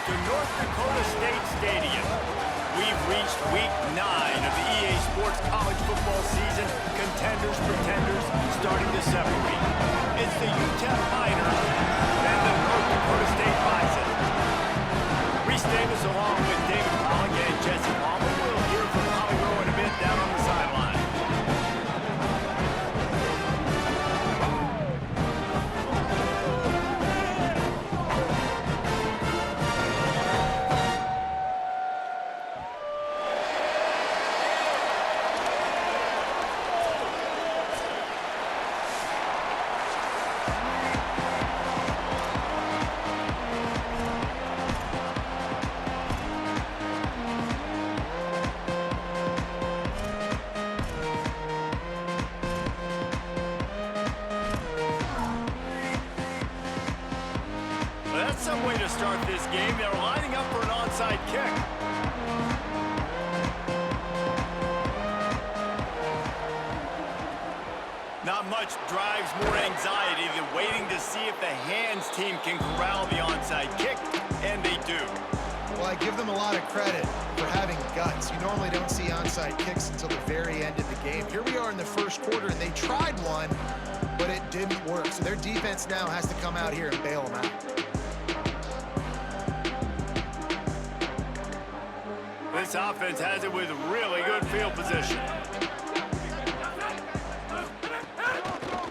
to North Dakota State Stadium. We've reached week 9 of the EA Sports college football season. Contenders, pretenders, starting to separate. It's the UTEP Miners and the North Dakota State Bison. Reese Davis along with David Pollock and Jesse Palmer. We'll hear from Holly Rowe in a bit down on the sideline. Some way to start this game. They're lining up for an onside kick. Not much drives more anxiety than waiting to see if the hands team can corral the onside kick, and they do. Well, I give them a lot of credit for having guts. You normally don't see onside kicks until the very end of the game. Here we are in the first quarter, and they tried one, but it didn't work. So their defense now has to come out here and bail them out. This offense has it with really good field position.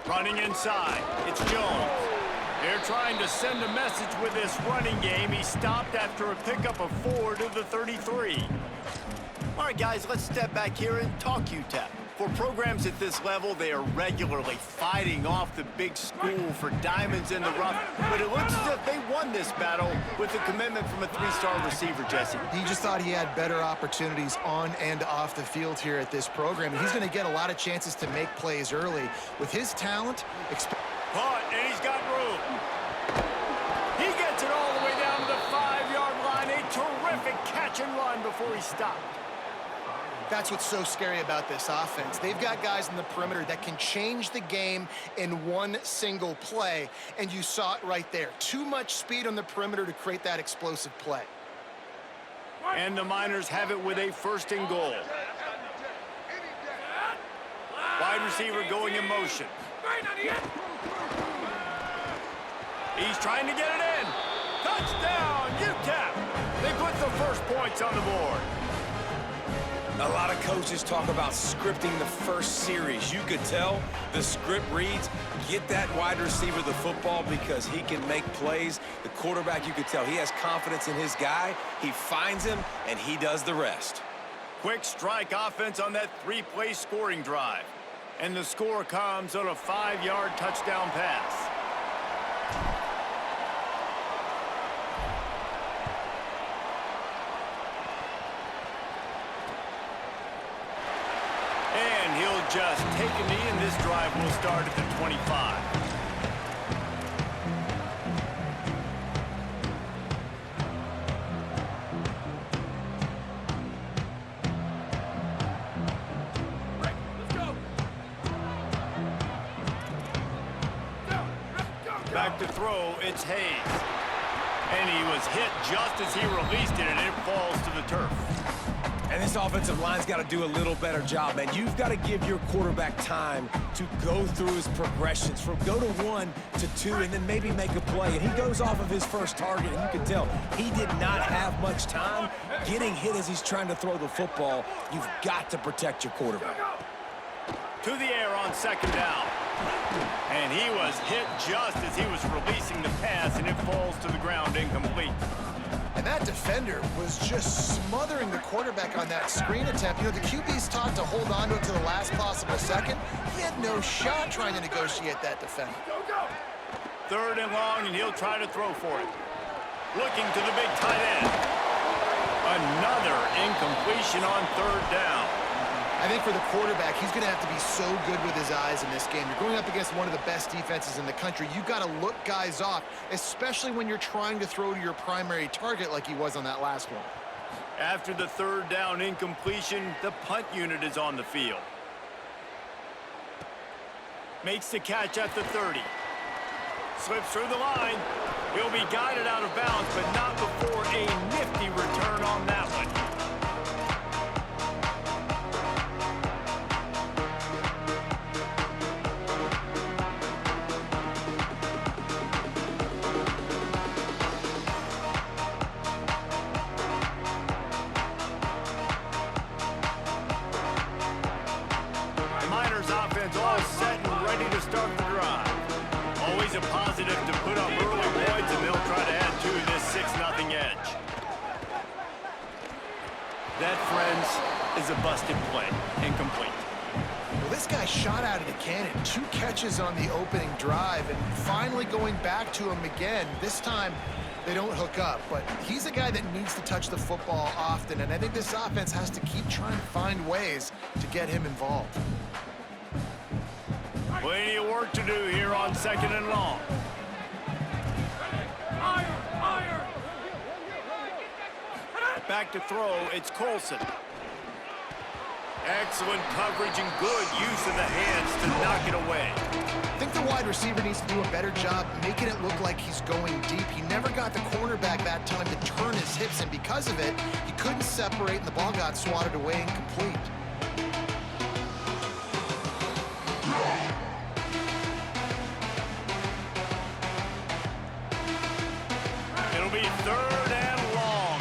Running inside, it's Jones. They're trying to send a message with this running game. He stopped after a pickup of 4 to the 33. All right, guys, let's step back here and talk UTEP. For programs at this level, they are regularly fighting off the big school for diamonds in the rough, but it looks as if they won this battle with a commitment from a 3-star receiver, Jesse. He just thought he had better opportunities on and off the field here at this program, and he's going to get a lot of chances to make plays early. With his talent, Punt, and he's got room. He gets it all the way down to the 5-yard line. A terrific catch and run before he stopped. That's what's so scary about this offense. They've got guys in the perimeter that can change the game in one single play, and you saw it right there. Too much speed on the perimeter to create that explosive play. And the Miners have it with a 1st and goal. Wide receiver going in motion. He's trying to get it in. Touchdown, UTEP. They put the first points on the board. A lot of coaches talk about scripting the first series. You could tell the script reads, get that wide receiver the football because he can make plays. The quarterback, you could tell he has confidence in his guy. He finds him, and he does the rest. Quick strike offense on that 3-play scoring drive. And the score comes on a 5-yard touchdown pass. And he'll just take a knee, and this drive will start at the 25. Back to throw, it's Hayes. And he was hit just as he released it, and it falls to the turf. And this offensive line's got to do a little better job, man. You've got to give your quarterback time to go through his progressions from go to 1 to 2 and then maybe make a play. And he goes off of his first target, and you can tell he did not have much time getting hit as he's trying to throw the football. You've got to protect your quarterback. To the air on 2nd down. And he was hit just as he was releasing the pass, and it falls to the ground incomplete. And that defender was just smothering the quarterback on that screen attempt. You know, the QB's taught to hold on to it to the last possible second. He had no shot trying to negotiate that defender. 3rd and long, and he'll try to throw for it. Looking to the big tight end. Another incompletion on 3rd down. I think for the quarterback, he's going to have to be so good with his eyes in this game. You're going up against one of the best defenses in the country. You've got to look guys off, especially when you're trying to throw to your primary target like he was on that last one. After the 3rd down incompletion, the punt unit is on the field. Makes the catch at the 30. Slips through the line. He'll be guided out of bounds, but not before a nifty return on that one. The Miners offense all set and ready to start the drive. Always a positive to put up early points, and they'll try to add to this 6-0 edge. That, friends, is a busted play. Incomplete. Well, this guy shot out of the cannon. 2 catches on the opening drive, and finally going back to him again. This time, they don't hook up, but he's a guy that needs to touch the football often, and I think this offense has to keep trying to find ways to get him involved. Plenty of work to do here on 2nd and long. Back to throw, it's Colson. Excellent coverage and good use of the hands to knock it away. I think the wide receiver needs to do a better job making it look like he's going deep. He never got the cornerback that time to turn his hips, and because of it, he couldn't separate, and the ball got swatted away incomplete. It'll be 3rd and long.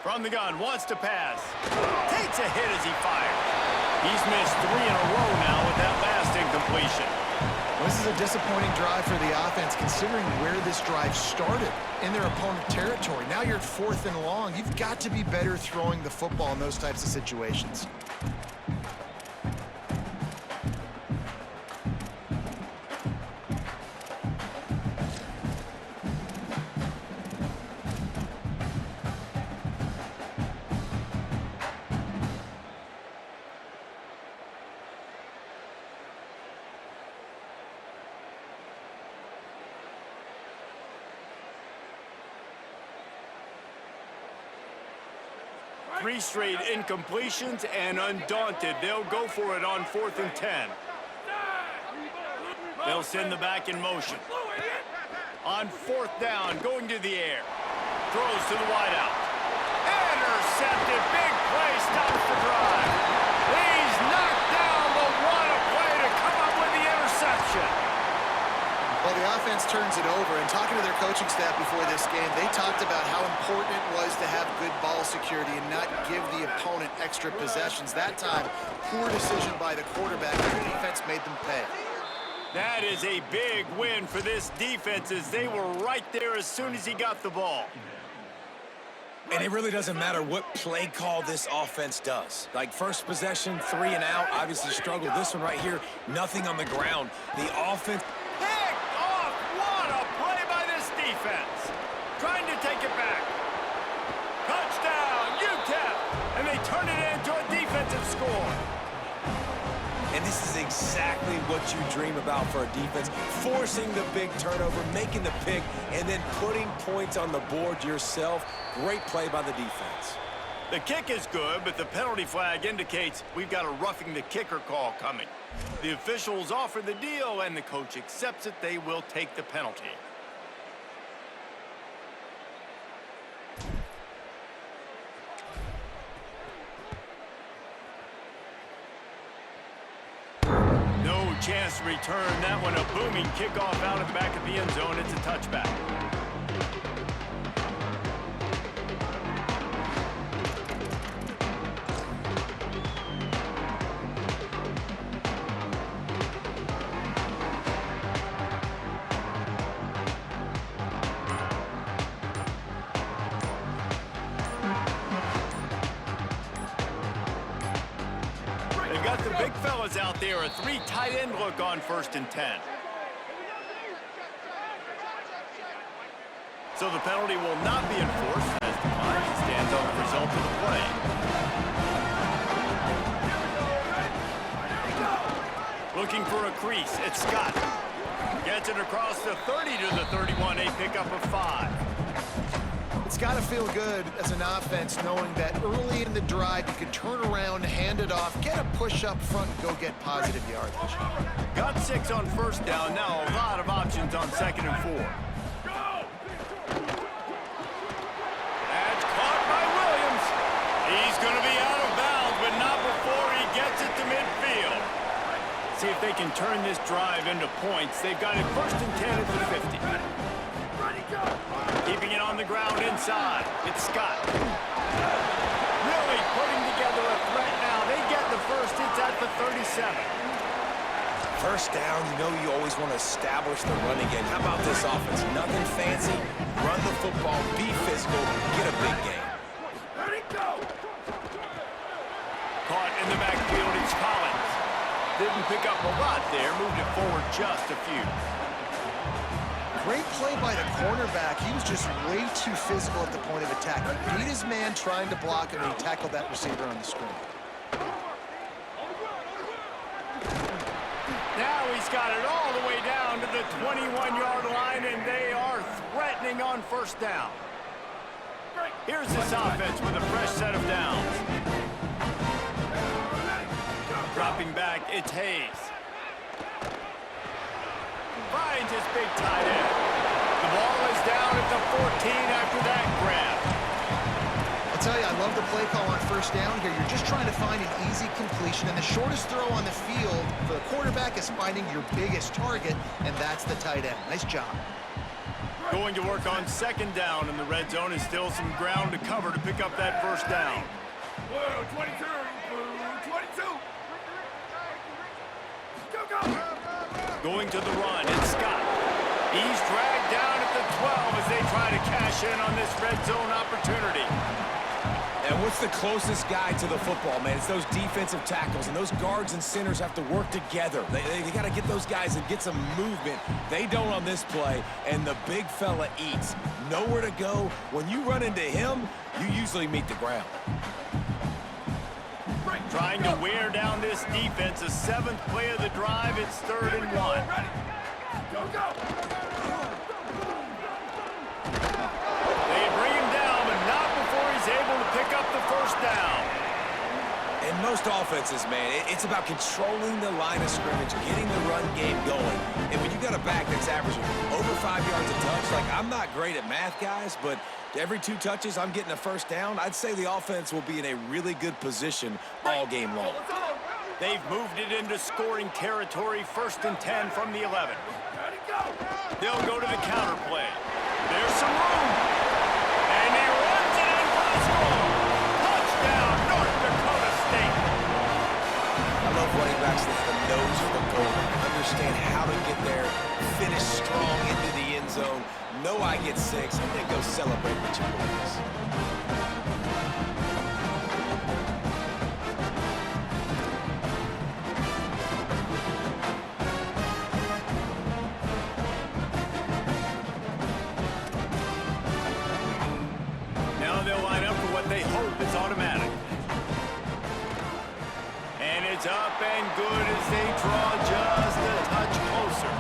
From the gun, wants to pass. Takes a hit as he fires. He's missed 3 in a row now with that last incompletion. Well, this is a disappointing drive for the offense, considering where this drive started in their opponent territory. Now you're at 4th and long. You've got to be better throwing the football in those types of situations. Three straight incompletions, and undaunted, they'll go for it on 4th and 10. They'll send the back in motion. On 4th down, going to the air. Throws to the wideout. Intercepted. Big play stops the drive. He's knocked down, but what a play to come up with the interception. Well, the offense turns it over, and talking to their coaching staff before this game, they talked about how important it was to have good ball security and not give the opponent extra possessions. That time, poor decision by the quarterback, and the defense made them pay. That is a big win for this defense, as they were right there as soon as he got the ball. And it really doesn't matter what play call this offense does. Like first possession, 3 and out, obviously struggled. This one right here, nothing on the ground. The offense... Picked off! What a play by this defense! Trying to take it back. Touchdown, UTEP! And they turn it into a defensive score. And this is exactly what you dream about for a defense. Forcing the big turnover, making the pick, and then putting points on the board yourself. Great play by the defense. The kick is good, but the penalty flag indicates we've got a roughing the kicker call coming. The officials offer the deal, and the coach accepts it. They will take the penalty. No chance to return that one. A booming kickoff out of the back of the end zone. It's a touchback. Got the big fellas out there, a 3 tight end look on 1st and 10. So the penalty will not be enforced as the clock stands on the result of the play. Looking for a crease, it's Scott. Gets it across the 30 to the 31, a pickup of 5. It's got to feel good as an offense knowing that early in the drive you can turn around, hand it off, get a push up front, and go get positive yardage. Got 6 on first down. Now a lot of options on 2nd and 4. That's caught by Williams. He's going to be out of bounds, but not before he gets it to midfield. See if they can turn this drive into points. They've got it 1st and 10 at the 50. Keeping it on the ground inside. It's Scott. Really putting together a threat now. They get the first. It's at the 37. First down, you know you always want to establish the running game. How about this offense? Nothing fancy. Run the football, be physical, get a big game. Caught in the backfield, it's Collins. Didn't pick up a lot there, moved it forward just a few. Great play by the cornerback. He was just way too physical at the point of attack. He beat his man trying to block him, and he tackled that receiver on the screen. Now he's got it all the way down to the 21-yard line, and they are threatening on first down. Here's this offense with a fresh set of downs. Dropping back, it's Hayes. Finds his big tight end. The ball is down at the 14 after that grab. I'll tell you, I love the play call on first down here. You're just trying to find an easy completion, and the shortest throw on the field for the quarterback is finding your biggest target, and that's the tight end. Nice job. Going to work on 2nd down in the red zone, and still some ground to cover to pick up that first down. 22. Going to the run, it's Scott. He's dragged down at the 12 as they try to cash in on this red zone opportunity. And what's the closest guy to the football, man? It's those defensive tackles, and those guards and centers have to work together. They got to get those guys and get some movement. They don't on this play, and the big fella eats. Nowhere to go. When you run into him, you usually meet the ground. Trying to wear down this defense. The 7th play of the drive. It's 3rd and 1. They bring him down, but not before he's able to pick up the first down. In most offenses, man, it's about controlling the line of scrimmage, getting the run game going. And when you got a back that's averaging over 5 yards a touch, like, I'm not great at math, guys, but every 2 touches, I'm getting a first down. I'd say the offense will be in a really good position all game long. They've moved it into scoring territory, 1st and 10 from the 11. They'll go to the counter play. There's some room. And he runs it in for the score. Touchdown, North Dakota State. I love running backs that have a nose for the goal. Understand how to get there, finish strong into the end zone. Know I get 6, and then go celebrate with your boys. Now they'll line up for what they hope is automatic. And it's up and good as they draw just a touch closer.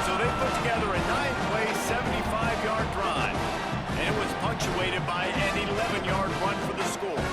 So they put together a 9-play, 75-yard drive. And it was punctuated by an 11-yard run for the score.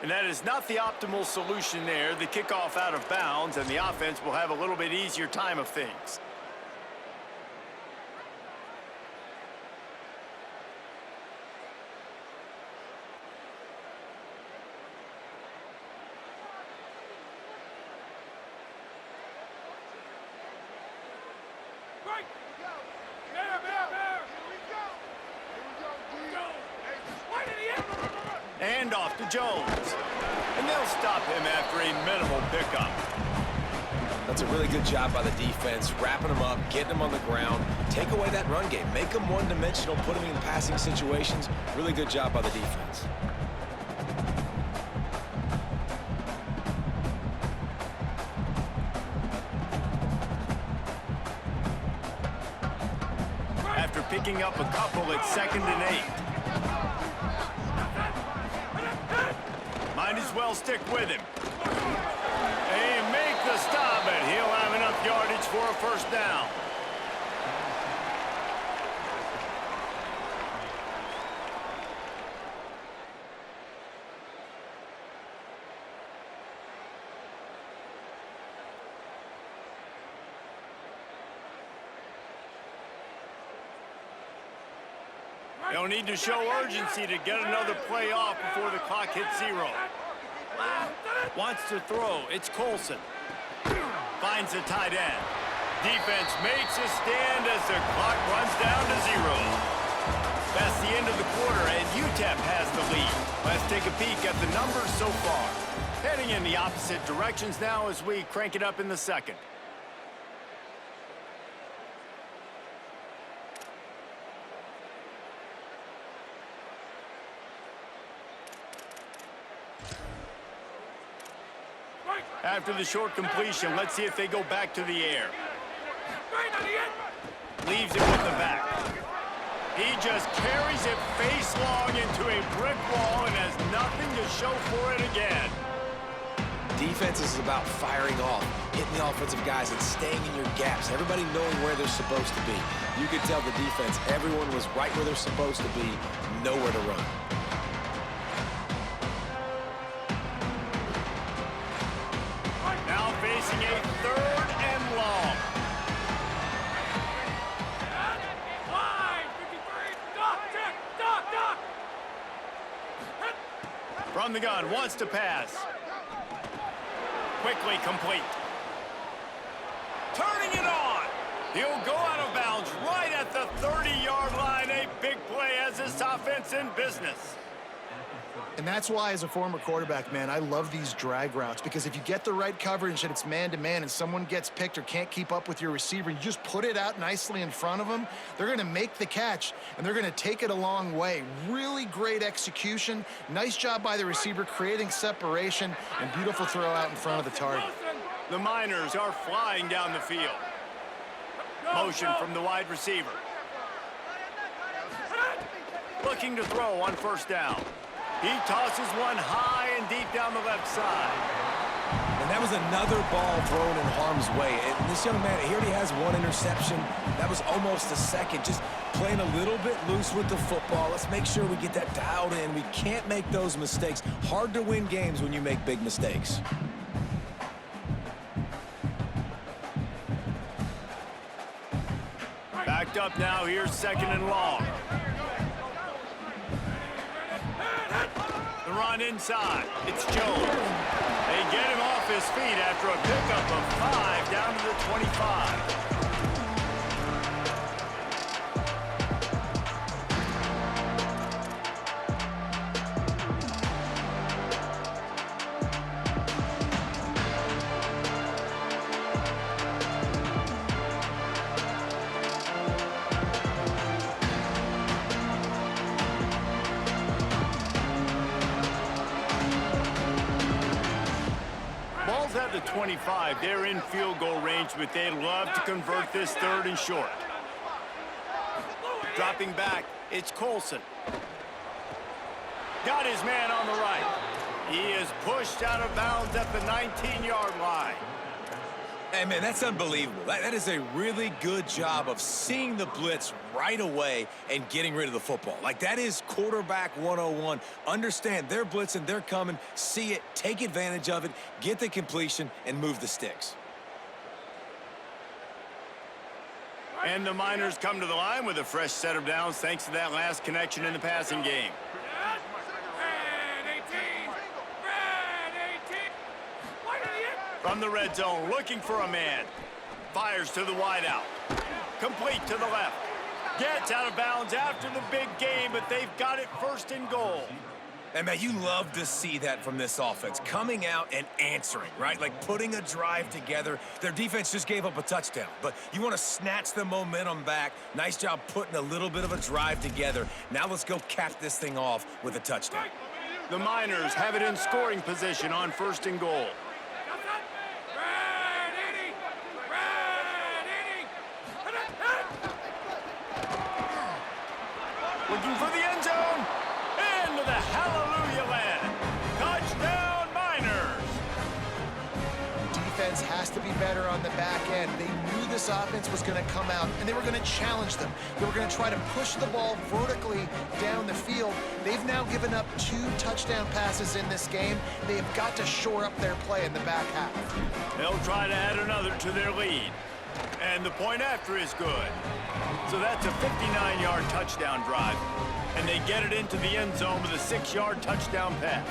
And that is not the optimal solution there. The kickoff out of bounds, and the offense will have a little bit easier time of things. And off to Jones. And they'll stop him after a minimal pickup. That's a really good job by the defense, wrapping them up, getting them on the ground, take away that run game, make them one-dimensional, put them in passing situations. Really good job by the defense. picking up a couple at 2nd and 8. Might as well stick with him. They make the stop, but he'll have enough yardage for a first down. They'll need to show urgency to get another play off before the clock hits 0. Wants to throw. It's Colson. Finds the tight end. Defense makes a stand as the clock runs down to 0. That's the end of the quarter, and UTEP has the lead. Let's take a peek at the numbers so far. Heading in the opposite directions now as we crank it up in the second. After the short completion, let's see if they go back to the air. Leaves it with the back. He just carries it face long into a brick wall and has nothing to show for it again. Defense is about firing off, hitting the offensive guys and staying in your gaps. Everybody knowing where they're supposed to be. You could tell the defense, everyone was right where they're supposed to be, nowhere to run. Facing a 3rd and long. From the gun, wants to pass. Quickly complete. Turning it on. He'll go out of bounds right at the 30-yard line. A big play as this offense in business. And that's why, as a former quarterback, man, I love these drag routes, because if you get the right coverage and it's man-to-man and someone gets picked or can't keep up with your receiver, you just put it out nicely in front of them, they're going to make the catch, and they're going to take it a long way. Really great execution. Nice job by the receiver creating separation, and beautiful throw out in front of the target. The Miners are flying down the field. Motion from the wide receiver. Looking to throw on first down. He tosses one high and deep down the left side. And that was another ball thrown in harm's way. And this young man, he already has one interception. That was almost a second. Just playing a little bit loose with the football. Let's make sure we get that dialed in. We can't make those mistakes. Hard to win games when you make big mistakes. Backed up now. Here's 2nd and long. The run inside. It's Jones. They get him off his feet after a pickup of 5 down to the 25. At the 25, they're in field goal range, but they'd love to convert this 3rd and short. Dropping back, it's Colson. Got his man on the right. He is pushed out of bounds at the 19-yard line. Hey, man, that's unbelievable. That is a really good job of seeing the blitz right away and getting rid of the football. Like, that is quarterback 101. Understand they're blitzing, they're coming, see it, take advantage of it, get the completion, and move the sticks. And the Miners come to the line with a fresh set of downs thanks to that last connection in the passing game. From the red zone, looking for a man. Fires to the wideout. Complete to the left. Gets out of bounds after the big game, but they've got it 1st and goal. And, man, you love to see that from this offense. Coming out and answering, right? Like putting a drive together. Their defense just gave up a touchdown, but you want to snatch the momentum back. Nice job putting a little bit of a drive together. Now let's go cap this thing off with a touchdown. The Miners have it in scoring position on 1st and goal. defense has to be better on the back end. They knew this offense was going to come out, and they were going to challenge them. They were going to try to push the ball vertically down the field. They've now given up 2 touchdown passes in this game. They have got to shore up their play in the back half. They'll try to add another to their lead. And the point after is good. So that's a 59-yard touchdown drive. And they get it into the end zone with a 6-yard touchdown pass.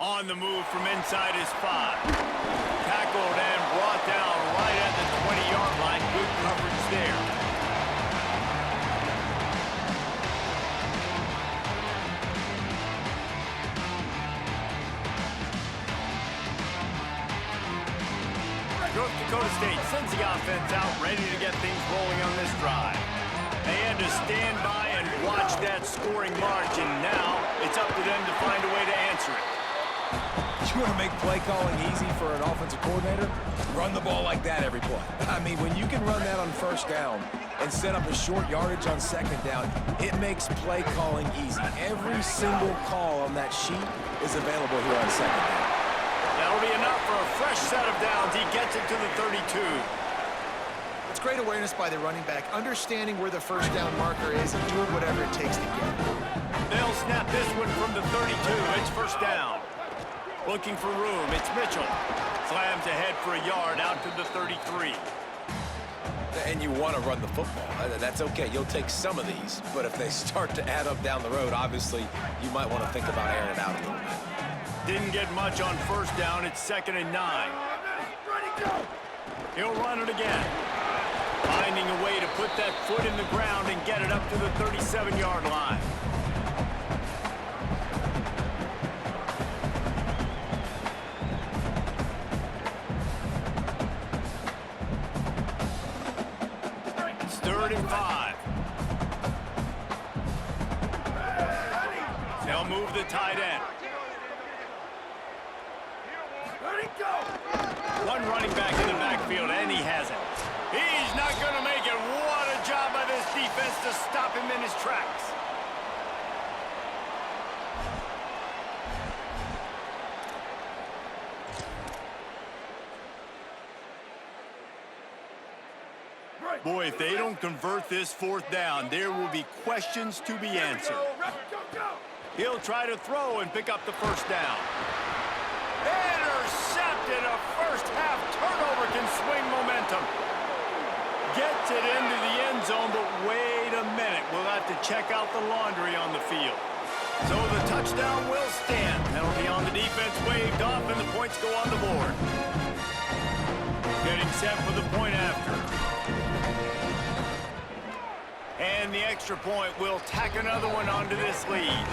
On the move from inside his 5. Tackled and brought down right at the 20-yard line. Good coverage there. North Dakota State sends the offense out, ready to get things rolling on this drive. They had to stand by and watch that scoring margin. Now it's up to them to find a way to answer it. You want to make play calling easy for an offensive coordinator? Run the ball like that every play. I mean, when you can run that on first down and set up a short yardage on second down, it makes play calling easy. Every single call on that sheet is available here on second down. That'll be enough for a fresh set of downs. He gets it to the 32. It's great awareness by the running back, understanding where the first down marker is and doing whatever it takes to get it. They'll snap this one from the 32. It's first down. Looking for room. It's Mitchell. Slams ahead for a yard out to the 33. And you want to run the football. That's okay. You'll take some of these. But if they start to add up down the road, obviously, you might want to think about airing it out a little bit. Didn't get much on first down. It's 2nd and 9. He'll run it again. Finding a way to put that foot in the ground and get it up to the 37-yard line. It's 3rd and 5. They'll move the tight end. One running back in the backfield, and he has it. He's not going to make it. What a job by this defense to stop him in his tracks. Boy, if they don't convert this 4th down, there will be questions to be answered. He'll try to throw and pick up the first down. Intercepted. A first-half turnover can swing momentum. Gets it into the end zone, but wait a minute. We'll have to check out the laundry on the field. So the touchdown will stand. Penalty on the defense waved off, and the points go on the board. Getting set for the point after. And the extra point will tack another one onto this lead.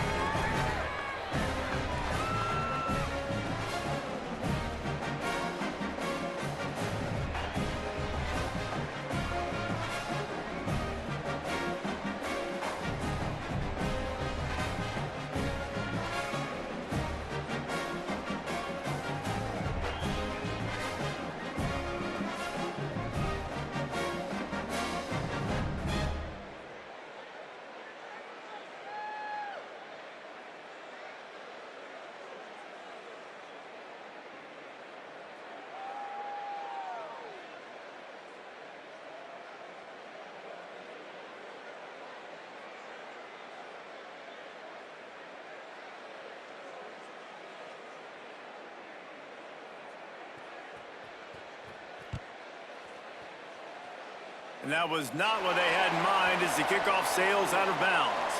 And that was not what they had in mind as the kickoff sails out of bounds.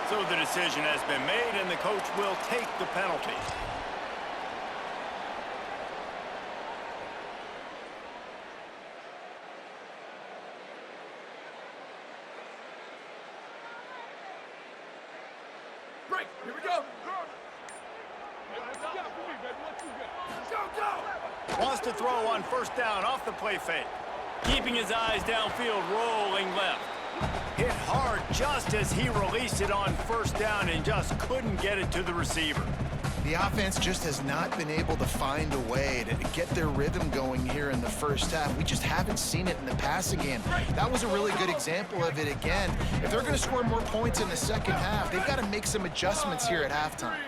So the decision has been made, and the coach will take the penalty. Break. Here we go. Wants to throw on first down off the play fake. Keeping his eyes downfield, rolling left. Hit hard just as he released it on first down and just couldn't get it to the receiver. The offense just has not been able to find a way to get their rhythm going here in the first half. We just haven't seen it in the passing game. That was a really good example of it again. If they're going to score more points in the second half, they've got to make some adjustments here at halftime.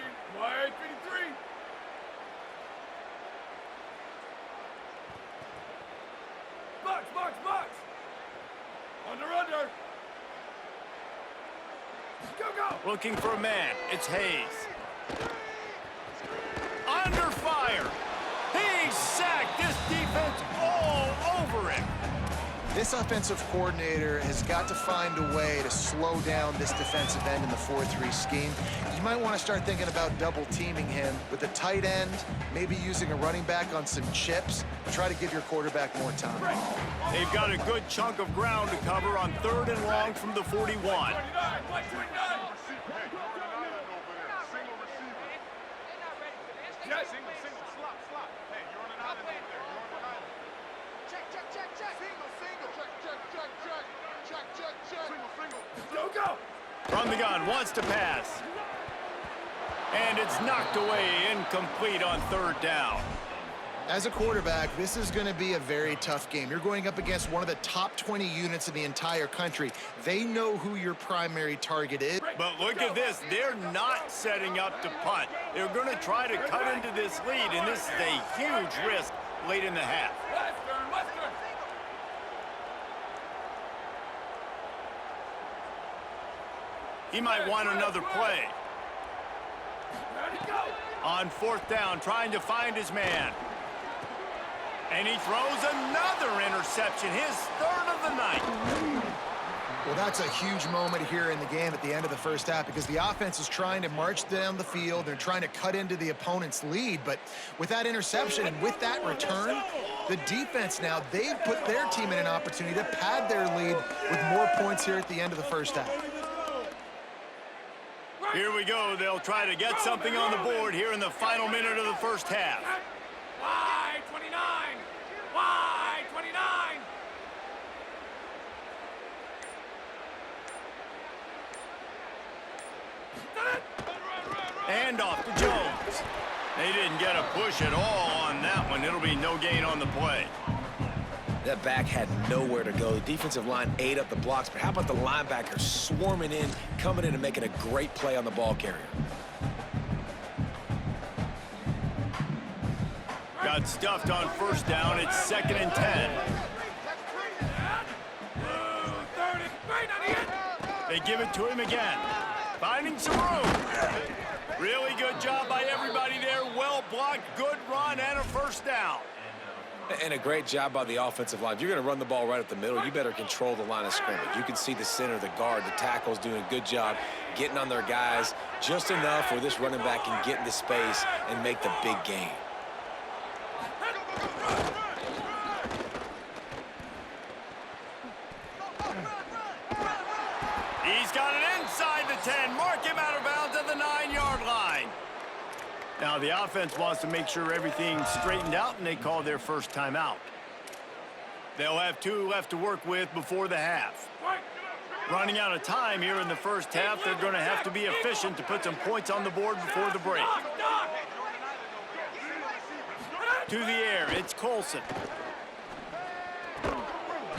Box. Under. Go. Looking for a man. It's Hayes. Under fire. He's sacked. This defense all over him. This offensive coordinator has got to find a way to slow down this defensive end in the 4-3 scheme. You might want to start thinking about double-teaming him with a tight end, maybe using a running back on some chips to try to give your quarterback more time. They've got a good chunk of ground to cover on 3rd and long from the 41. Go. From the gun, wants to pass. And it's knocked away, incomplete on 3rd down. As a quarterback, this is going to be a very tough game. You're going up against one of the top 20 units in the entire country. They know who your primary target is. But look at this. They're not setting up to punt. They're going to try to cut into this lead, and this is a huge risk late in the half. Western. He might want another play. Ready, go. On 4th down, trying to find his man. And he throws another interception, his 3rd of the night. Well, that's a huge moment here in the game at the end of the first half because the offense is trying to march down the field. They're trying to cut into the opponent's lead. But with that interception and with that return, the defense now, they've put their team in an opportunity to pad their lead with more points here at the end of the first half. Here we go. They'll try to get something on the board here in the final minute of the first half. Wide 29. Wide 29. And off to Jones. They didn't get a push at all on that one. It'll be no gain on the play. That back had nowhere to go. The defensive line ate up the blocks, but how about the linebackers swarming in, coming in and making a great play on the ball carrier? Got stuffed on 1st down. It's 2nd and 10. They give it to him again. Finding some room. Really good job by everybody there. Well blocked, good run, and a 1st down. And a great job by the offensive line. If you're going to run the ball right up the middle, you better control the line of scrimmage. You can see the center, the guard, the tackles doing a good job getting on their guys just enough where this running back can get into space and make the big game. He's got it inside the 10. Mark him out of bounds at the 9-yard line. Now the offense wants to make sure everything's straightened out, and they call their first timeout. They'll have 2 left to work with before the half. Running out of time here in the first half, they're going to have to be efficient to put some points on the board before the break. To the air, it's Colson.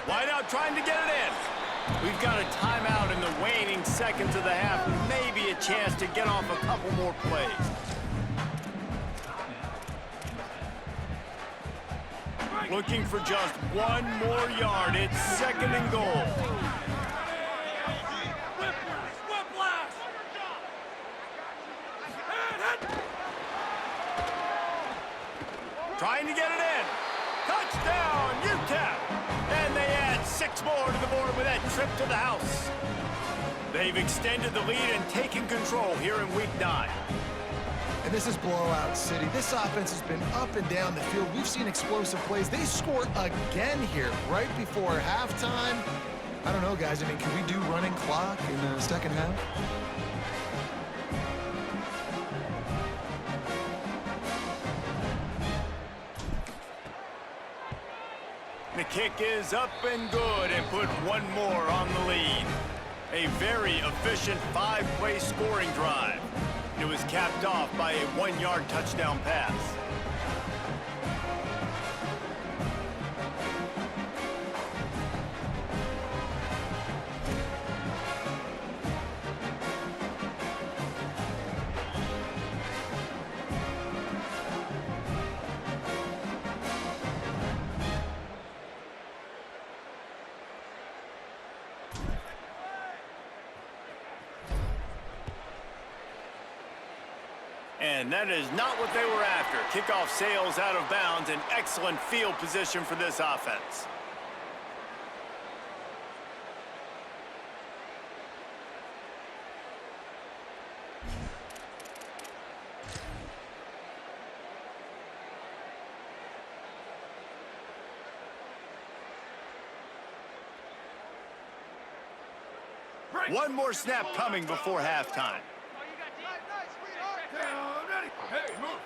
Wide out trying to get it in. We've got a timeout in the waning seconds of the half. Maybe a chance to get off a couple more plays. Looking for just 1 more yard. It's 2nd and goal. Trying to get it in. Touchdown, UTEP. And they add 6 more to the board with that trip to the house. They've extended the lead and taken control here in Week 9. And this is blowout city. This offense has been up and down the field. We've seen explosive plays. They score again here right before halftime. I don't know, guys. I mean, can we do running clock in the second half? The kick is up and good and put 1 more on the lead. A very efficient 5-play scoring drive. It was capped off by a 1-yard touchdown pass. And that is not what they were after. Kickoff sails out of bounds, and excellent field position for this offense. One more snap coming before halftime. Hey, move.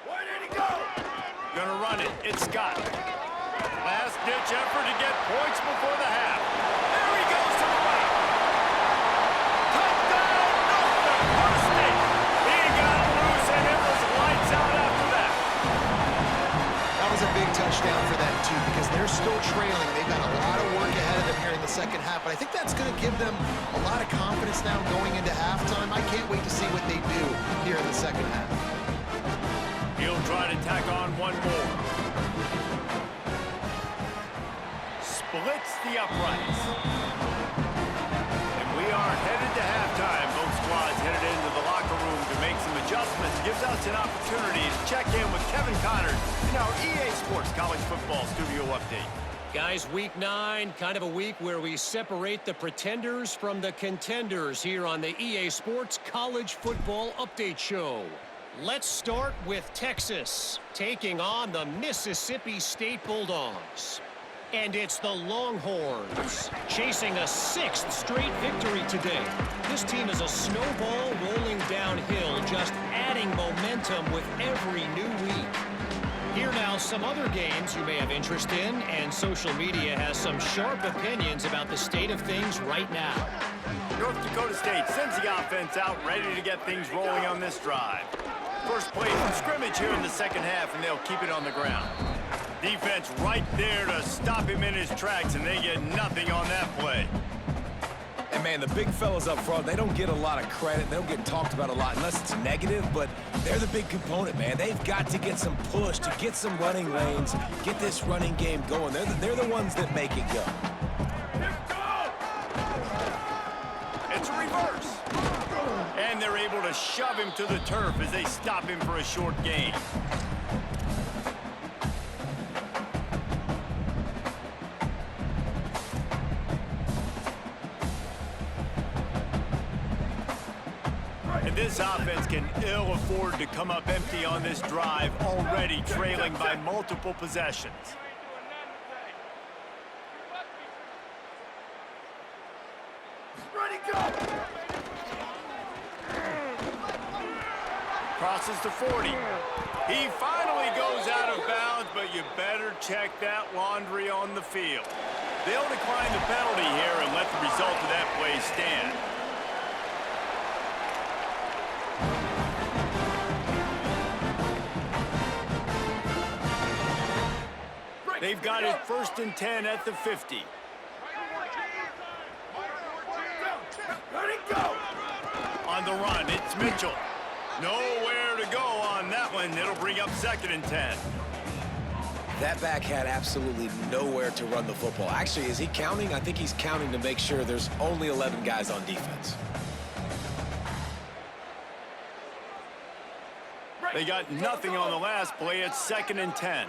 Where did he go? Gonna run it. It's Scott. Last-ditch effort to get points before the half. There he goes to the right. Touchdown, North Dakota State. He got loose, and it was lights out after that. That was a big touchdown for them, too, because they're still trailing. They've got a lot of work ahead of them here in the second half, but I think that's going to give them a lot of confidence now going into halftime. I can't wait to see what they do here in the second half. He'll try to tack on one more. Splits the uprights. And we are headed to halftime. Both squads headed into the locker room to make some adjustments. Gives us an opportunity to check in with Kevin Connors in our EA Sports College Football Studio Update. Guys, week 9, kind of a week where we separate the pretenders from the contenders here on the EA Sports College Football Update Show. Let's start with Texas, taking on the Mississippi State Bulldogs. And it's the Longhorns, chasing a 6th straight victory today. This team is a snowball rolling downhill, just adding momentum with every new week. Here now, some other games you may have interest in, and social media has some sharp opinions about the state of things right now. North Dakota State sends the offense out, ready to get things rolling on this drive. First play from scrimmage here in the second half, and they'll keep it on the ground. Defense right there to stop him in his tracks, and they get nothing on that play. And, man, the big fellas up front, they don't get a lot of credit. They don't get talked about a lot unless it's negative, but they're the big component, man. They've got to get some push, to get some running lanes, get this running game going. They're the ones that make it go. It's a reverse. And they're able to shove him to the turf as they stop him for a short gain. And this offense can ill afford to come up empty on this drive, already trailing by multiple possessions. Ready, go! Crosses to 40. He finally goes out of bounds, but you better check that laundry on the field. They'll decline the penalty here and let the result of that play stand. They've got it 1st and 10 at the 50. Ready, go! On the run, it's Mitchell. Nowhere to go on that one. It'll bring up 2nd and 10. That back had absolutely nowhere to run the football. Actually, is he counting? I think he's counting to make sure there's only 11 guys on defense. They got nothing on the last play. It's 2nd and 10.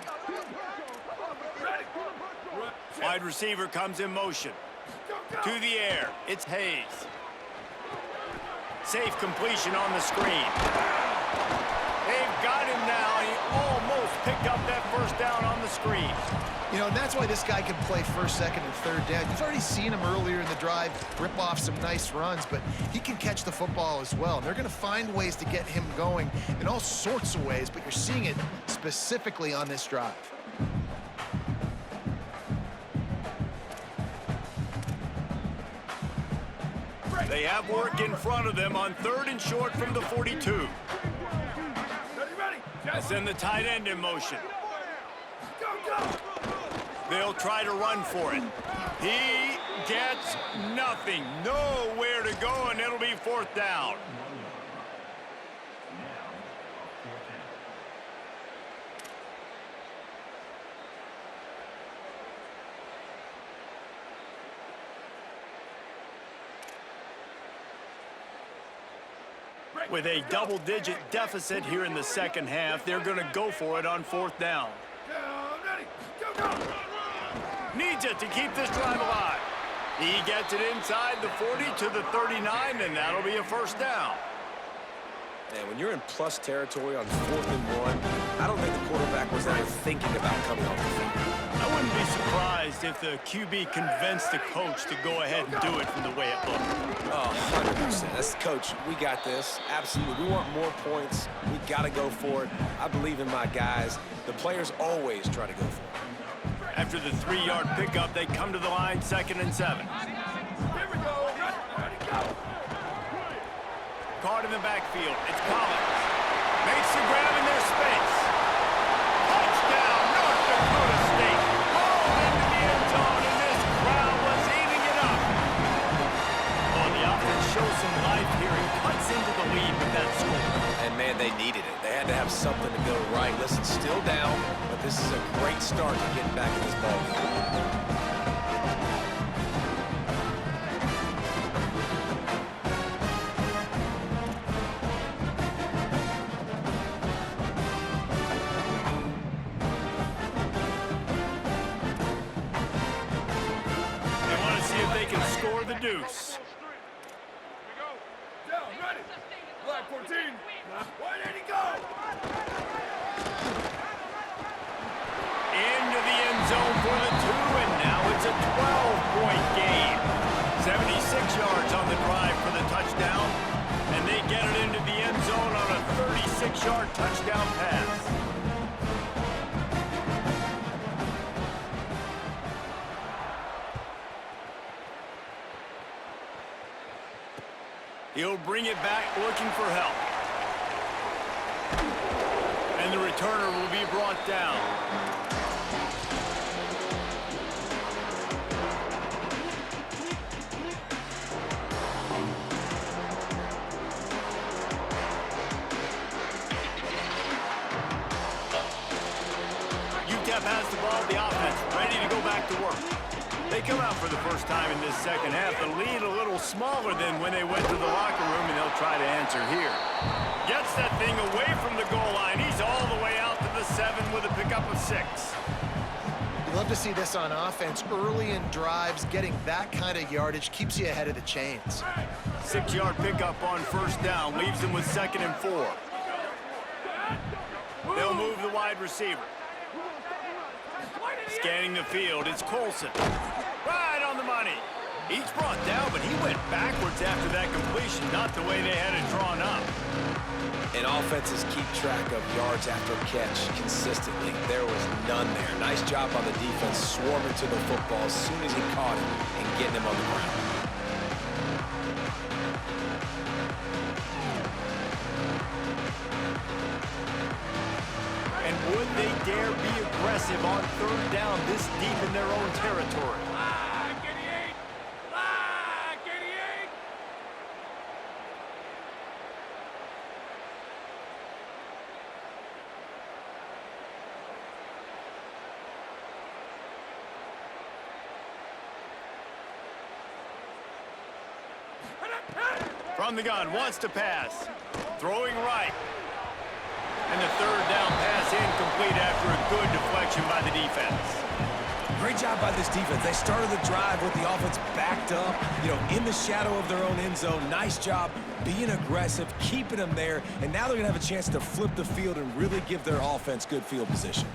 Wide receiver comes in motion. To the air. It's Hayes. Safe completion on the screen. They've got him now. He almost picked up that first down on the screen. You know, and that's why this guy can play 1st, 2nd, and 3rd down. You've already seen him earlier in the drive rip off some nice runs, but he can catch the football as well. And they're going to find ways to get him going in all sorts of ways, but you're seeing it specifically on this drive. They have work in front of them on 3rd and short from the 42. Ready, ready. They send the tight end in motion. Go, go. They'll try to run for it. He gets nothing. Nowhere to go, and it'll be 4th down. With a double-digit deficit here in the second half, they're going to go for it on 4th down. Down, ready. Go, go. Needs it to keep this drive alive. He gets it inside the 40 to the 39, and that'll be a 1st down. And when you're in plus territory on 4th and 1, I don't think the quarterback was ever thinking about coming off the field. I wouldn't be surprised if the QB convinced the coach to go ahead and do it from the way it looked. Oh, 100%. That's coach. We got this. Absolutely. We want more points. We got to go for it. I believe in my guys. The players always try to go for it. After the 3-yard pickup, they come to the line, 2nd and 7. Here we go. Ready, go. Caught in the backfield. It's Collins. Makes the grab in their space. Touchdown, North Dakota State. Rolled into the end zone, and this crowd was eating it up. Oh, the offense shows some life here and cuts into the lead with that score. And, man, they needed it. They had to have something to go right. Listen, still down, but this is a great start to getting back in this ballgame. Deuce. Down, ready. Black 14. Why did he go? Into the end zone for the 2, and now it's a 12-point game. 76 yards on the drive for the touchdown, and they get it into the end zone on a 36-yard touchdown pass. He'll bring it back looking for help. And the returner will be brought down. UTEP has the ball, the offense ready to go back to work. They come out for the first time in this second half. The lead a little smaller than when they went to the locker room, and they'll try to answer here. Gets that thing away from the goal line. He's all the way out to the 7 with a pickup of 6. You love to see this on offense. Early in drives, getting that kind of yardage keeps you ahead of the chains. 6-yard pickup on 1st down. Leaves them with 2nd and 4. They'll move the wide receiver. Scanning the field, it's Colson. Right on the money. He's brought down, but he went backwards after that completion, not the way they had it drawn up. And offenses keep track of yards after catch consistently. There was none there. Nice job on the defense, swarming to the football as soon as he caught it and getting him on the ground. And would they dare be aggressive on 3rd down this deep in their own territory? Black 88. Black 88. From the gun, wants to pass. Throwing right. And the 3rd down pass incomplete after a good deflection by the defense. Great job by this defense. They started the drive with the offense backed up, in the shadow of their own end zone. Nice job being aggressive, keeping them there, and now they're going to have a chance to flip the field and really give their offense good field position.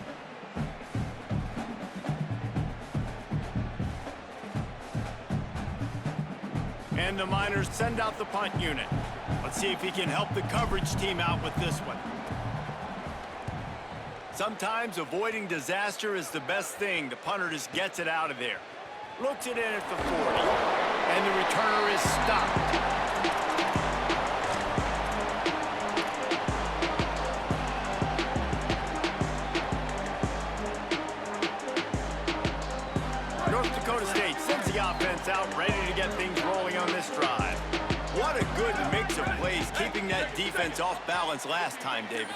And the Miners send out the punt unit. Let's see if he can help the coverage team out with this one. Sometimes avoiding disaster is the best thing. The punter just gets it out of there. Looks it in at the 40. And the returner is stopped. defense off balance last time, David.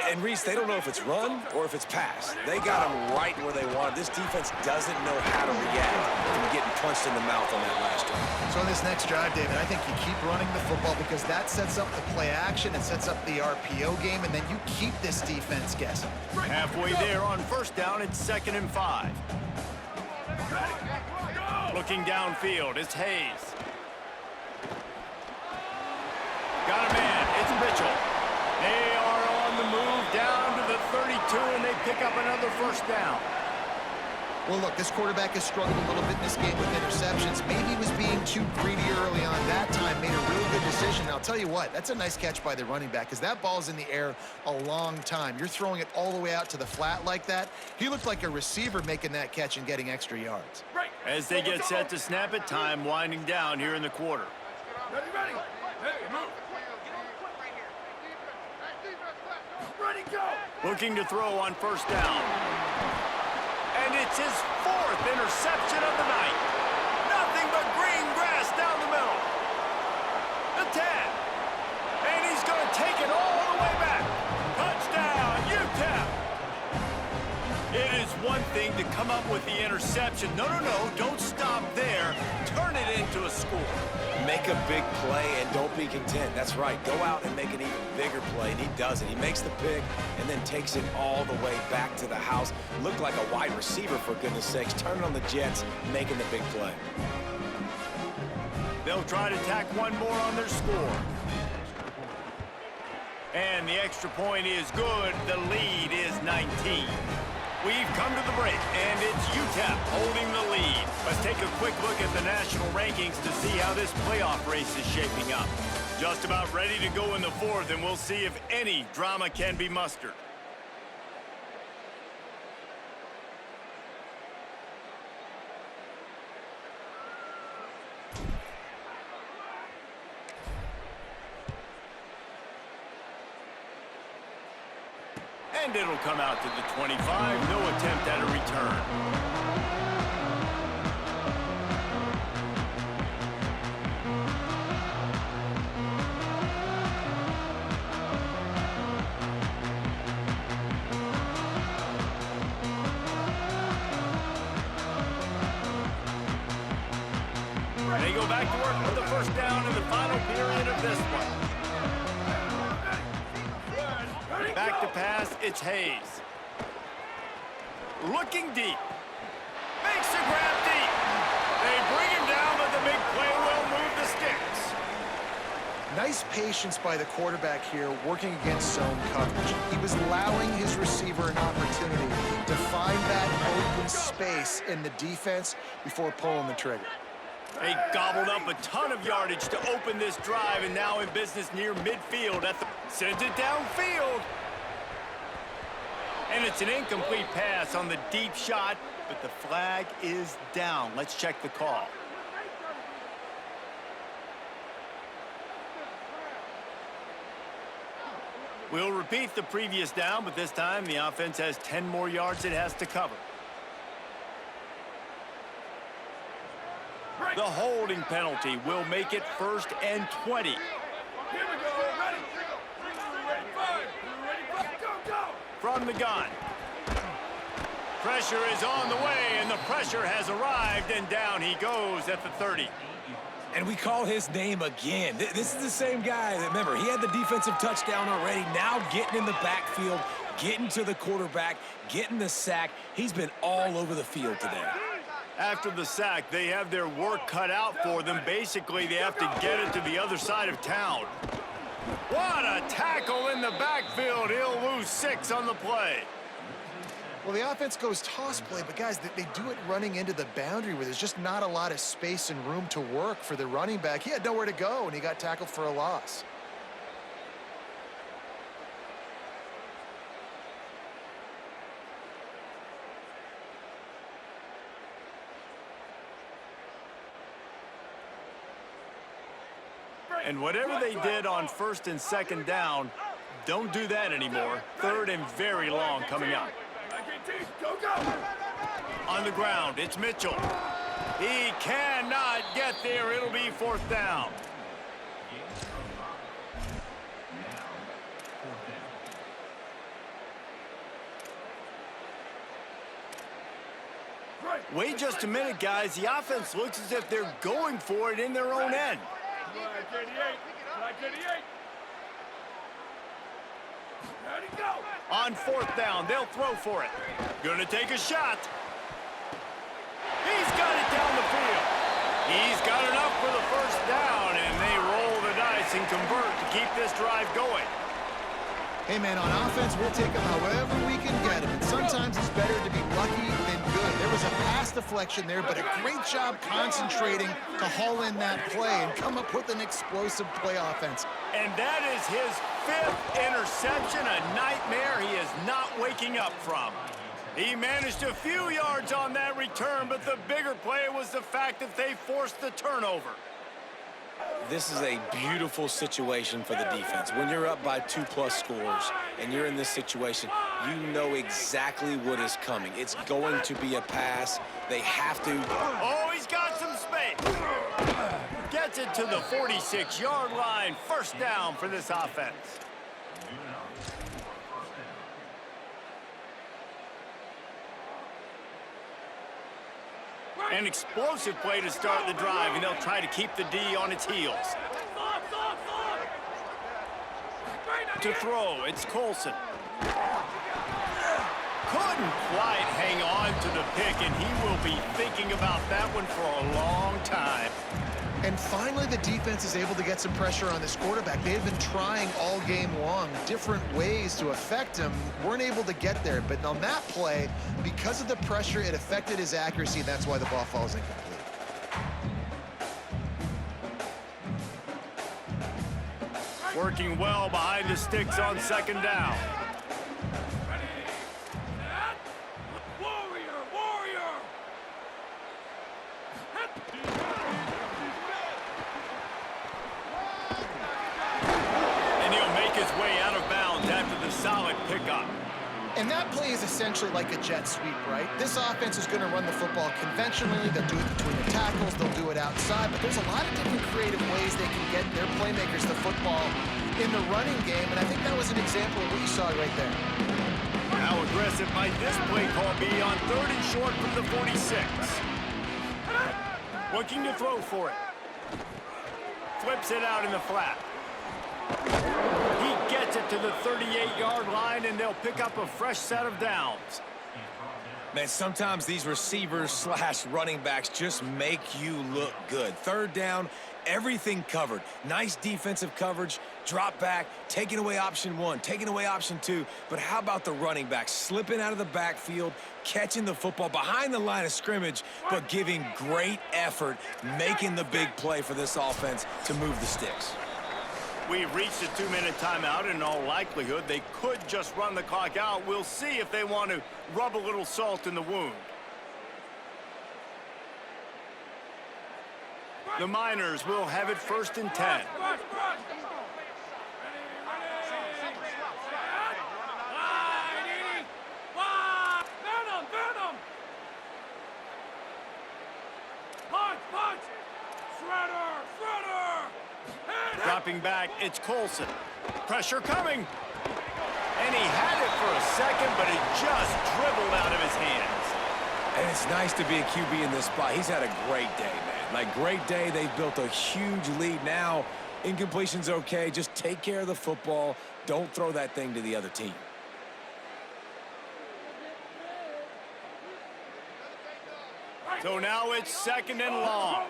And Reese, they don't know if it's run or if it's pass. They got them right where they want it. This defense doesn't know how to react from getting punched in the mouth on that last drive. So on this next drive, David, I think you keep running the football because that sets up the play action, it sets up the RPO game, and then you keep this defense guessing. Halfway there on first down, it's 2nd and 5. Looking downfield, it's Hayes. Got a man, it's Mitchell. They are on the move down to the 32, and they pick up another first down. Well, look, this quarterback has struggled a little bit in this game with interceptions. Maybe he was being too greedy early on. That time made a really good decision. I'll tell you what, that's a nice catch by the running back because that ball's in the air a long time. You're throwing it all the way out to the flat like that. He looked like a receiver making that catch and getting extra yards. As they get set to snap it, time winding down here in the quarter. Ready, ready. Hey, move. Ready, go. Looking to throw on first down. And it's his 4th interception of the night. Nothing but green grass down the middle. The 10. And he's going to take it all the way back. Touchdown, UTEP. It is one thing to come up with the interception. No, don't stop there. Turn it into a score. Make a big play and don't be content. That's right. Go out and make an even bigger play, and he does it. He makes the pick and then takes it all the way back to the house. Looked like a wide receiver, for goodness sakes. Turning on the Jets, making the big play. They'll try to tack one more on their score. And the extra point is good. The lead is 19. We've come to the break, and it's UTEP holding the lead. Let's take a quick look at the national rankings to see how this playoff race is shaping up. Just about ready to go in the 4th, and we'll see if any drama can be mustered. And it'll come out to the 25. No attempt at a return. They go back to work with the first down in the final period of this one. Back to pass, it's Hayes. Looking deep. Makes the grab deep. They bring him down, but the big play will move the sticks. Nice patience by the quarterback here, working against zone coverage. He was allowing his receiver an opportunity to find that open space in the defense before pulling the trigger. They gobbled up a ton of yardage to open this drive, and now in business near midfield at the... Sends it downfield. And it's an incomplete pass on the deep shot, but the flag is down. Let's check the call. We'll repeat the previous down, but this time the offense has 10 more yards it has to cover. The holding penalty will make it 1st and 20. Here we go. Ready. Ready, 5. Ready, go, go. From the gun. Pressure is on the way, and the pressure has arrived, and down he goes at the 30. And we call his name again. This is the same guy that, remember, he had the defensive touchdown already. Now getting in the backfield, getting to the quarterback, getting the sack. He's been all over the field today. After the sack, they have their work cut out for them. Basically, they have to get it to the other side of town. What a tackle in the backfield. He'll lose 6 on the play. Well, the offense goes toss play, but guys, they do it running into the boundary where there's just not a lot of space and room to work for the running back. He had nowhere to go, and he got tackled for a loss. And whatever they did on 1st and 2nd down, don't do that anymore. 3rd and very long coming up. Go, go. On the ground, it's Mitchell. He cannot get there. It'll be 4th down. Wait just a minute, guys. The offense looks as if they're going for it in their own end. Black 88. Black 88. Ready, go. On fourth down, they'll throw for it. Gonna take a shot. He's got it down the field. He's got enough for the first down, and they roll the dice and convert to keep this drive going. Hey, man, on offense, we'll take them however we can get them. And sometimes it's better to be lucky than good. There was a pass deflection there, but a great job concentrating to haul in that play and come up with an explosive play offense. And that is his 5th interception, a nightmare he is not waking up from. He managed a few yards on that return, but the bigger play was the fact that they forced the turnover. This is a beautiful situation for the defense. When you're up by 2+ scores and you're in this situation, you know exactly what is coming. It's going to be a pass. They have to. Oh, he's got some space. Gets it to the 46-yard line. First down for this offense. An explosive play to start the drive, and they'll try to keep the D on its heels. To throw, it's Colson. Couldn't quite hang on to the pick, and he will be thinking about that one for a long time. And finally, the defense is able to get some pressure on this quarterback. They had been trying all game long different ways to affect him. Weren't able to get there. But on that play, because of the pressure, it affected his accuracy, and that's why the ball falls incomplete. Working well behind the sticks on second down. Solid pickup. And that play is essentially like a jet sweep, right? This offense is going to run the football conventionally. They'll do it between the tackles. They'll do it outside. But there's a lot of different creative ways they can get their playmakers the football in the running game. And I think that was an example of what you saw right there. How aggressive might this play call be on 3rd and short from the 46? Looking to throw for it. Flips it out in the flat. He gets it to the 38-yard line, and they'll pick up a fresh set of downs. Man, sometimes these receivers / running backs just make you look good. 3rd down, everything covered. Nice defensive coverage, drop back, taking away option 1, taking away option 2. But how about the running back slipping out of the backfield, catching the football behind the line of scrimmage, but giving great effort, making the big play for this offense to move the sticks. We've reached a 2-minute timeout. In all likelihood, they could just run the clock out. We'll see if they want to rub a little salt in the wound. The Miners will have it 1st and 10. Dropping back, it's Colson. Pressure coming. And he had it for a second, but it just dribbled out of his hands. And it's nice to be a QB in this spot. He's had a great day, man. Like, great day. They've built a huge lead now. Incompletion's okay. Just take care of the football. Don't throw that thing to the other team. So now it's 2nd and long.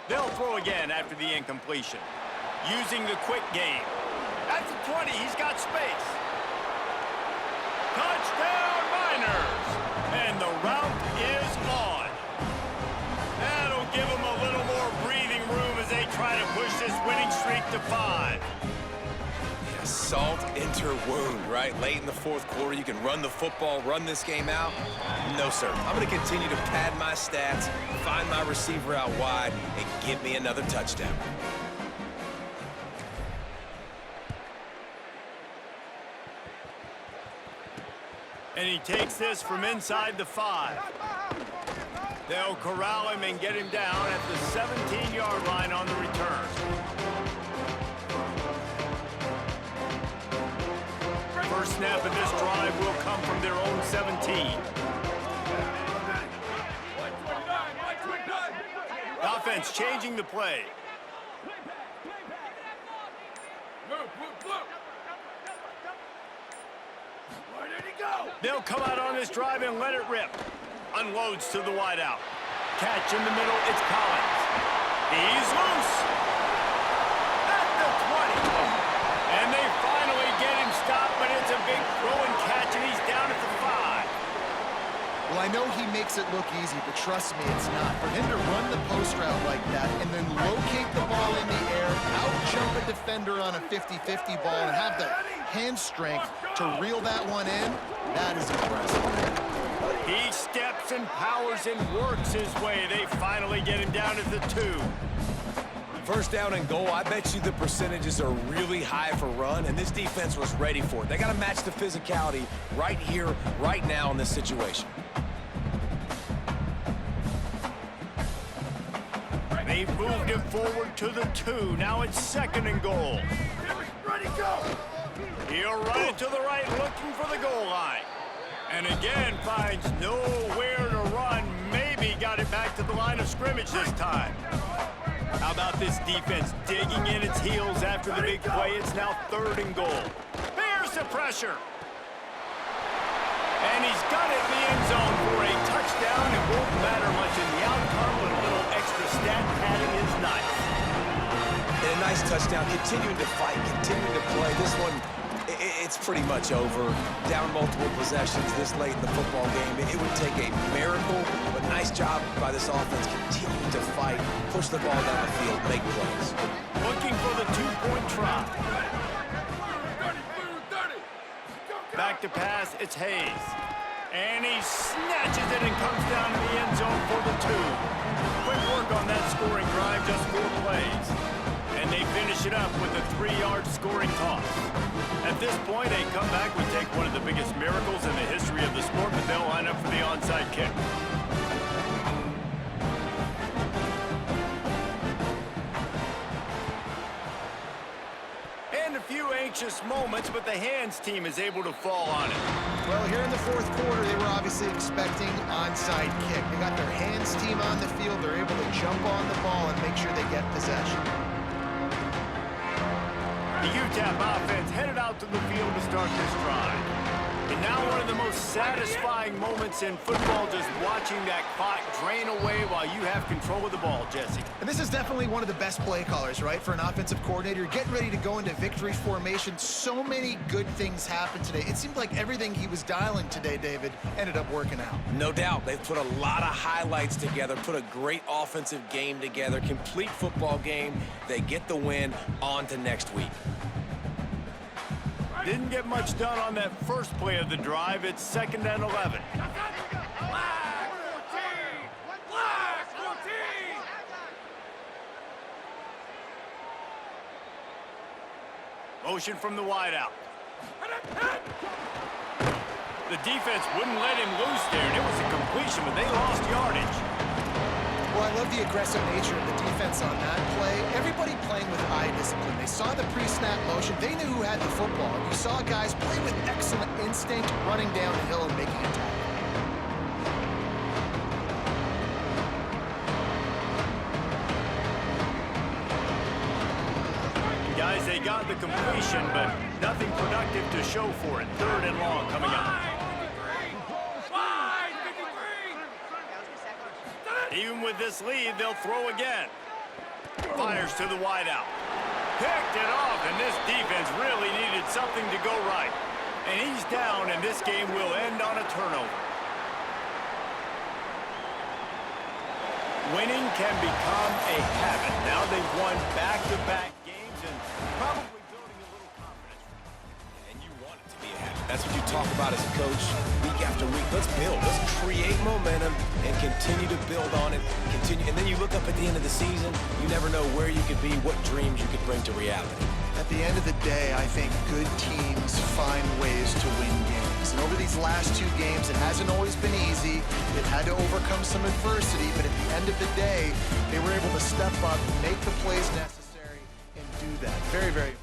They'll throw again after the incompletion. Using the quick game. At the 20, he's got space. Touchdown, Miners! And the route is on. That'll give them a little more breathing room as they try to push this winning streak to 5. Yeah, salt into wound, right? Late in the 4th quarter, you can run the football, run this game out. No, sir. I'm going to continue to pad my stats, find my receiver out wide, and give me another touchdown. And he takes this from inside the 5. They'll corral him and get him down at the 17-yard line on the return. First snap of this drive will come from their own 17. Offense changing the play. Where did he go? They'll come out on this drive and let it rip. Unloads to the wideout. Catch in the middle, it's Collins. He's loose. At the 20. And they finally get him stopped, but it's a big throw and catch, and he's down at the 5. Well, I know he makes it look easy, but trust me, it's not. For him to run the post route like that and then locate the ball in the air, out-jump a defender on a 50-50 ball, and have the hand strength to reel that one in, that is impressive. He steps and powers and works his way. They finally get him down at the 2. First down and goal, I bet you the percentages are really high for run, and this defense was ready for it. They got to match the physicality right here, right now in this situation. They've moved him forward to the 2. Now it's 2nd and goal. Ready, go! He'll run it to the right, looking for the goal line. And again, finds nowhere to run. Maybe got it back to the line of scrimmage this time. How about this defense digging in its heels after the big play? It's now 3rd and goal. Bears the pressure. And he's got it in the end zone for a touchdown. It won't matter much in the outcome, but a little extra stat padding is nice. And a nice touchdown, continuing to fight, continuing to play. This one, it's pretty much over. Down multiple possessions this late in the football game. It would take a miracle, but nice job by this offense continuing to fight, push the ball down the field, make plays. Looking for the 2-point try. Back to pass, it's Hayes. And he snatches it and comes down to the end zone for the 2. Quick work on that scoring drive, just 4 plays. And they finish it up with a 3-yard scoring toss. At this point, a comeback would take one of the biggest miracles in the history of the sport, but they'll line up for the onside kick. And a few anxious moments, but the hands team is able to fall on it. Well, here in the 4th quarter, they were obviously expecting onside kick. They got their hands team on the field. They're able to jump on the ball and make sure they get possession. The UTEP offense headed out to the field to start this drive. And now one of the most satisfying moments in football, just watching that clock drain away while you have control of the ball, Jesse. And this is definitely one of the best play callers, right, for an offensive coordinator. Getting ready to go into victory formation. So many good things happened today. It seemed like everything he was dialing today, David, ended up working out. No doubt. They've put a lot of highlights together, put a great offensive game together, complete football game. They get the win. On to next week. Didn't get much done on that first play of the drive. It's 2nd and 11. Motion from the wideout. The defense wouldn't let him loose there, and it was a completion, but they lost yardage. Well, I love the aggressive nature of the defense on that play. Everybody playing with eye discipline. They saw the pre-snap motion. They knew who had the football. You saw guys play with excellent instinct, running down the hill and making a tackle. Guys, they got the completion, but nothing productive to show for it. 3rd and long coming up. Even with this lead, they'll throw again. Fires to the wideout. Picked it off, and this defense really needed something to go right. And he's down, and this game will end on a turnover. Winning can become a habit. Now they've won back-to-back games and probably building a little confidence. And you want it to be a habit. That's what you talk about as a coach week after week. Let's build. Let's create momentum and continue to build on it. Continue, and then you look up at the end of the season, you never know where you could be, what dreams you could bring to reality. At the end of the day, I think good teams find ways to win games. And over these last 2 games, it hasn't always been easy. They've had to overcome some adversity, but at the end of the day, they were able to step up, make the plays necessary, and do that. Very, very